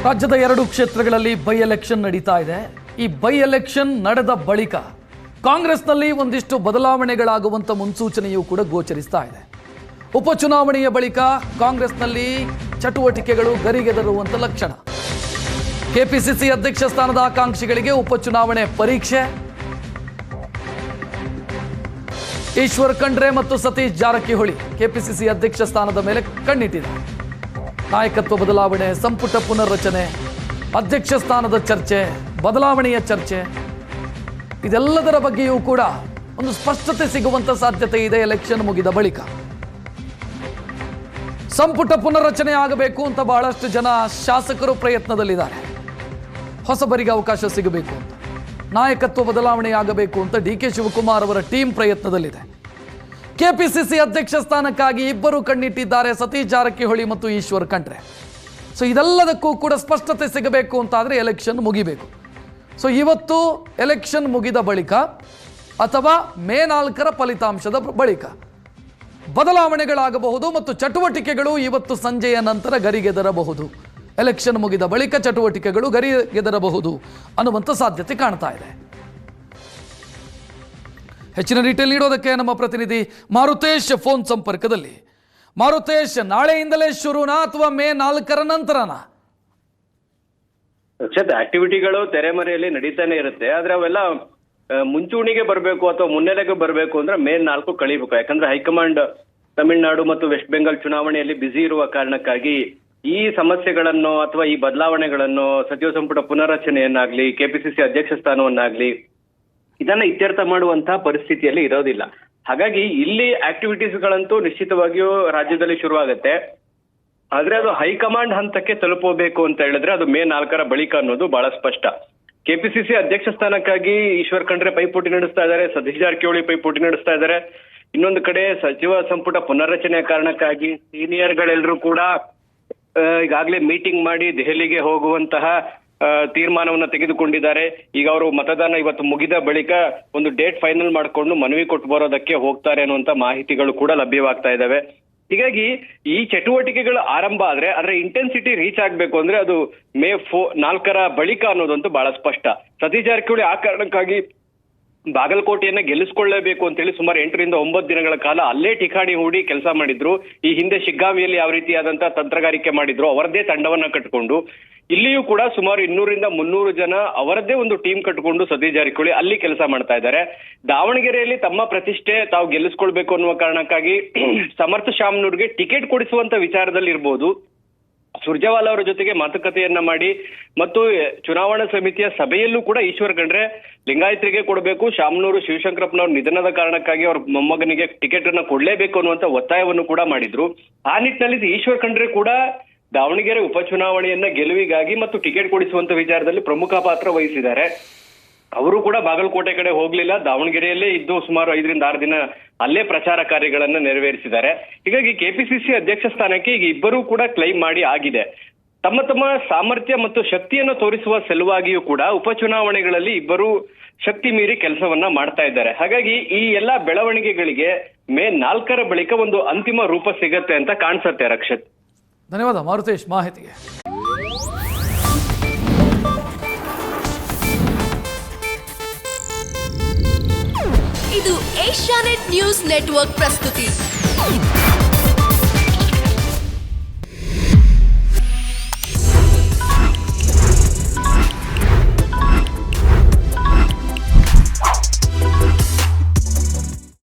ರಾಜ್ಯದ 2 ಕ್ಷೇತ್ರಗಳಲ್ಲಿ by election ನಡೀತಾ ಇದೆ. ಈ ಬೈ ಎಲೆಕ್ಷನ್ ನಡೆದ ಬಳಿಕ ಕಾಂಗ್ರೆಸ್ನಲ್ಲಿ ಒಂದಿಷ್ಟು ಬದಲಾವಣೆಗಳಾಗುವಂತ ಮುನ್ಸೂಚನೆಯೂ ಕೂಡ ಗೋಚರಿಸ್ತಾ ಇದೆ. ಉಪಚುನಾವಣೆಯ ಬಳಿಕ ಕಾಂಗ್ರೆಸ್ನಲ್ಲಿ ಚಟುವಟಿಕೆಗಳು ಗರಿಗೆದರುವಂತ ಲಕ್ಷಣ. ಕೆಪಿಸಿಸಿ ಅಧ್ಯಕ್ಷ ಸ್ಥಾನದ ಆಕಾಂಕ್ಷಿಗಳಿಗೆ ಉಪಚುನಾವಣೆ ಪರೀಕ್ಷೆ. ಈಶ್ವರ್ ಖಂಡ್ರೆ ಮತ್ತು ಸತೀಶ್ ಜಾರಕಿಹೊಳಿ ಕೆಪಿಸಿಸಿ ಅಧ್ಯಕ್ಷ ಸ್ಥಾನದ ಮೇಲೆ ಕಣ್ಣಿಟ್ಟಿದ್ದಾರೆ. ನಾಯಕತ್ವ ಬದಲಾವಣೆ, ಸಂಪುಟ ಪುನರ್ರಚನೆ, ಅಧ್ಯಕ್ಷ ಸ್ಥಾನದ ಚರ್ಚೆ, ಬದಲಾವಣೆಯ ಚರ್ಚೆ, ಇದೆಲ್ಲದರ ಬಗ್ಗೆಯೂ ಕೂಡ ಒಂದು ಸ್ಪಷ್ಟತೆ ಸಿಗುವಂತ ಸಾಧ್ಯತೆ ಇದೆ. ಎಲೆಕ್ಷನ್ ಮುಗಿದ ಬಳಿಕ ಸಂಪುಟ ಪುನರ್ರಚನೆ ಆಗಬೇಕು ಅಂತ ಬಹಳಷ್ಟು ಜನ ಶಾಸಕರು ಪ್ರಯತ್ನದಲ್ಲಿದ್ದಾರೆ. ಹೊಸಬರಿಗೆ ಅವಕಾಶ ಸಿಗಬೇಕು ಅಂತ, ನಾಯಕತ್ವ ಬದಲಾವಣೆ ಆಗಬೇಕು ಅಂತ ಡಿ.ಕೆ. ಶಿವಕುಮಾರ್ ಅವರ ಟೀಮ್ ಪ್ರಯತ್ನದಲ್ಲಿದೆ. ಕೆಪಿಸಿಸಿ ಅಧ್ಯಕ್ಷ ಸ್ಥಾನಕ್ಕಾಗಿ ಇಬ್ಬರು ಕಣ್ಣಿಟ್ಟಿದ್ದಾರೆ, ಸತೀಶ್ ಜಾರಕಿಹೊಳಿ ಮತ್ತು ಈಶ್ವರ್ ಖಂಡ್ರೆ. ಸೊ ಇದೆಲ್ಲದಕ್ಕೂ ಕೂಡ ಸ್ಪಷ್ಟತೆ ಸಿಗಬೇಕು ಅಂತಾದರೆ ಎಲೆಕ್ಷನ್ ಮುಗಿಬೇಕು. ಸೊ ಇವತ್ತು ಎಲೆಕ್ಷನ್ ಮುಗಿದ ಬಳಿಕ ಅಥವಾ ಮೇ 4ರ ಫಲಿತಾಂಶದ ಬಳಿಕ ಬದಲಾವಣೆಗಳಾಗಬಹುದು ಮತ್ತು ಚಟುವಟಿಕೆಗಳು ಇವತ್ತು ಸಂಜೆಯ ನಂತರ ಗರಿಗೆದರಬಹುದು. ಎಲೆಕ್ಷನ್ ಮುಗಿದ ಬಳಿಕ ಚಟುವಟಿಕೆಗಳು ಗರಿಗೆದರಬಹುದು ಅನ್ನುವಂಥ ಸಾಧ್ಯತೆ ಕಾಣ್ತಾ ಇದೆ. ಹೆಚ್ಚಿನ ಡೀಟೇಲ್ ನೀಡೋದಕ್ಕೆ ನಮ್ಮ ಪ್ರತಿನಿಧಿ ಮಾರುತೇಶ್ ಫೋನ್ ಸಂಪರ್ಕದಲ್ಲಿ. ಮಾರುತೇಶ್, ನಾಳೆಯಿಂದಲೇ ಶುರುನಾ ಅಥವಾ ಮೇ 4ರ ನಂತರನಾ? ಆಕ್ಟಿವಿಟಿಗಳು ತೆರೆಮರೆಯಲ್ಲಿ ನಡೀತಾನೆ ಇರುತ್ತೆ. ಆದ್ರೆ ಅವೆಲ್ಲ ಮುಂಚೂಣಿಗೆ ಬರಬೇಕು ಅಥವಾ ಮುನ್ನೆಲೆಗೆ ಬರಬೇಕು ಅಂದ್ರೆ ಮೇ 4 ಕಳಿಬೇಕು. ಯಾಕಂದ್ರೆ ಹೈಕಮಾಂಡ್ ತಮಿಳುನಾಡು ಮತ್ತು ವೆಸ್ಟ್ ಬೆಂಗಾಲ್ ಚುನಾವಣೆಯಲ್ಲಿ ಬ್ಯುಸಿ ಇರುವ ಕಾರಣಕ್ಕಾಗಿ ಈ ಸಮಸ್ಯೆಗಳನ್ನು ಅಥವಾ ಈ ಬದಲಾವಣೆಗಳನ್ನು, ಸಚಿವ ಸಂಪುಟ ಪುನರ್ರಚನೆಯನ್ನಾಗ್ಲಿ, ಕೆಪಿಸಿಸಿ ಅಧ್ಯಕ್ಷ ಸ್ಥಾನವನ್ನಾಗ್ಲಿ, ಇದನ್ನ ಇತ್ಯರ್ಥ ಮಾಡುವಂತಹ ಪರಿಸ್ಥಿತಿಯಲ್ಲಿ ಇರೋದಿಲ್ಲ. ಹಾಗಾಗಿ ಇಲ್ಲಿ ಆಕ್ಟಿವಿಟೀಸ್ಗಳಂತೂ ನಿಶ್ಚಿತವಾಗಿಯೂ ರಾಜ್ಯದಲ್ಲಿ ಶುರುವಾಗುತ್ತೆ. ಆದ್ರೆ ಅದು ಹೈಕಮಾಂಡ್ ಹಂತಕ್ಕೆ ತಲುಪಬೇಕು ಅಂತ ಹೇಳಿದ್ರೆ ಅದು ಮೇ 4ರ ಬಳಿಕ ಅನ್ನೋದು ಬಹಳ ಸ್ಪಷ್ಟ. ಕೆಪಿಸಿಸಿ ಅಧ್ಯಕ್ಷ ಸ್ಥಾನಕ್ಕಾಗಿ ಈಶ್ವರ್ ಖಂಡ್ರೆ ಪೈಪೋಟಿ ನಡೆಸ್ತಾ ಇದ್ದಾರೆ, ಸತೀಶ್ ಜಾರಕಿಹೊಳಿ ಪೈಪೋಟಿ ನಡೆಸ್ತಾ ಇದ್ದಾರೆ. ಇನ್ನೊಂದು ಕಡೆ ಸಚಿವ ಸಂಪುಟ ಪುನರ್ರಚನೆಯ ಕಾರಣಕ್ಕಾಗಿ ಸೀನಿಯರ್ಗಳೆಲ್ಲರೂ ಕೂಡ ಈಗಾಗಲೇ ಮೀಟಿಂಗ್ ಮಾಡಿ ದೆಹಲಿಗೆ ಹೋಗುವಂತಹ ತೀರ್ಮಾನವನ್ನ ತೆಗೆದುಕೊಂಡಿದ್ದಾರೆ. ಈಗ ಅವರು ಮತದಾನ ಇವತ್ತು ಮುಗಿದ ಬಳಿಕ ಒಂದು ಡೇಟ್ ಫೈನಲ್ ಮಾಡಿಕೊಂಡು ಮನವಿ ಕೊಟ್ಟು ಬರೋದಕ್ಕೆ ಹೋಗ್ತಾರೆ ಅನ್ನುವಂತ ಮಾಹಿತಿಗಳು ಕೂಡ ಲಭ್ಯವಾಗ್ತಾ ಇದಾವೆ. ಹೀಗಾಗಿ ಈ ಚಟುವಟಿಕೆಗಳು ಆರಂಭ ಆದ್ರೆ ಅದರ ಇಂಟೆನ್ಸಿಟಿ ರೀಚ್ ಆಗ್ಬೇಕು ಅಂದ್ರೆ ಅದು ಮೇ 4ರ ಬಳಿಕ ಅನ್ನೋದಂತೂ ಬಹಳ ಸ್ಪಷ್ಟ. ಸತೀಶ್ ಜಾರಕಿಹೊಳಿ ಆ ಕಾರಣಕ್ಕಾಗಿ ಬಾಗಲಕೋಟೆಯನ್ನ ಗೆಲ್ಲಿಸ್ಕೊಳ್ಳೇಬೇಕು ಅಂತ ಹೇಳಿ ಸುಮಾರು 8 ರಿಂದ 9 ದಿನಗಳ ಕಾಲ ಅಲ್ಲೇ ಠಿಕಾಣಿ ಹೂಡಿ ಕೆಲಸ ಮಾಡಿದ್ರು. ಈ ಹಿಂದೆ ಶಿಗ್ಗಾವಿಯಲ್ಲಿ ಯಾವ ರೀತಿಯಾದಂತಹ ತಂತ್ರಗಾರಿಕೆ ಮಾಡಿದ್ರು, ಅವರದ್ದೇ ತಂಡವನ್ನ ಕಟ್ಟಿಕೊಂಡು ಇಲ್ಲಿಯೂ ಕೂಡ ಸುಮಾರು 200 ರಿಂದ 300 ಜನ ಅವರದ್ದೇ ಒಂದು ಟೀಮ್ ಕಟ್ಟಿಕೊಂಡು ಸತೀಶ್ ಜಾರಕಿಹೊಳಿ ಅಲ್ಲಿ ಕೆಲಸ ಮಾಡ್ತಾ ಇದ್ದಾರೆ. ದಾವಣಗೆರೆಯಲ್ಲಿ ತಮ್ಮ ಪ್ರತಿಷ್ಠೆ ತಾವು ಗೆಲ್ಲಿಸ್ಕೊಳ್ಬೇಕು ಅನ್ನುವ ಕಾರಣಕ್ಕಾಗಿ ಸಮರ್ಥ ಶಾಮನೂರ್ಗೆ ಟಿಕೆಟ್ ಕೊಡಿಸುವಂತ ವಿಚಾರದಲ್ಲಿ ಇರ್ಬೋದು, ಸುರ್ಜೇವಾಲಾ ಅವರ ಜೊತೆಗೆ ಮಾತುಕತೆಯನ್ನ ಮಾಡಿ ಮತ್ತು ಚುನಾವಣಾ ಸಮಿತಿಯ ಸಭೆಯಲ್ಲೂ ಕೂಡ ಈಶ್ವರ್ ಖಂಡ್ರೆ ಲಿಂಗಾಯತರಿಗೆ ಕೊಡಬೇಕು, ಶಾಮನೂರು ಶಿವಶಂಕರಪ್ಪನವ್ರ ನಿಧನದ ಕಾರಣಕ್ಕಾಗಿ ಅವ್ರ ಮೊಮ್ಮಗನಿಗೆ ಟಿಕೆಟ್ ಅನ್ನ ಕೊಡ್ಲೇಬೇಕು ಅನ್ನುವಂತ ಒತ್ತಾಯವನ್ನು ಕೂಡ ಮಾಡಿದ್ರು. ಆ ನಿಟ್ಟಿನಲ್ಲಿ ಈಶ್ವರ್ ಖಂಡ್ರೆ ಕೂಡ ದಾವಣಗೆರೆ ಉಪಚುನಾವಣೆಯನ್ನ ಗೆಲುವಿಗಾಗಿ ಮತ್ತು ಟಿಕೆಟ್ ಕೊಡಿಸುವಂತ ವಿಚಾರದಲ್ಲಿ ಪ್ರಮುಖ ಪಾತ್ರ ವಹಿಸಿದ್ದಾರೆ. ಅವರು ಕೂಡ ಬಾಗಲಕೋಟೆ ಕಡೆ ಹೋಗ್ಲಿಲ್ಲ, ದಾವಣಗೆರೆಯಲ್ಲೇ ಇದ್ದು ಸುಮಾರು 5 ರಿಂದ 6 ದಿನ ಅಲ್ಲೇ ಪ್ರಚಾರ ಕಾರ್ಯಗಳನ್ನ ನೆರವೇರಿಸಿದ್ದಾರೆ. ಹೀಗಾಗಿ ಕೆಪಿಸಿಸಿ ಅಧ್ಯಕ್ಷ ಸ್ಥಾನಕ್ಕೆ ಈಗ ಇಬ್ಬರೂ ಕೂಡ ಕ್ಲೈಮ್ ಮಾಡಿ ಆಗಿದೆ. ತಮ್ಮ ತಮ್ಮ ಸಾಮರ್ಥ್ಯ ಮತ್ತು ಶಕ್ತಿಯನ್ನು ತೋರಿಸುವ ಸಲುವಾಗಿಯೂ ಕೂಡ ಉಪಚುನಾವಣೆಗಳಲ್ಲಿ ಇಬ್ಬರು ಶಕ್ತಿ ಮೀರಿ ಕೆಲಸವನ್ನ ಮಾಡ್ತಾ ಇದ್ದಾರೆ. ಹಾಗಾಗಿ ಈ ಎಲ್ಲಾ ಬೆಳವಣಿಗೆಗಳಿಗೆ ಮೇ 4ರ ಬಳಿಕ ಒಂದು ಅಂತಿಮ ರೂಪ ಸಿಗತ್ತೆ ಅಂತ ಕಾಣಿಸುತ್ತೆ. ರಕ್ಷತ್, ಧನ್ಯವಾದ ಮಾರುತೇಶ್ ಮಾಹಿತಿಗೆ. ಇದು ಏಷ್ಯಾನೆಟ್ ನ್ಯೂಸ್ ನೆಟ್ವರ್ಕ್ ಪ್ರಸ್ತುತಿ.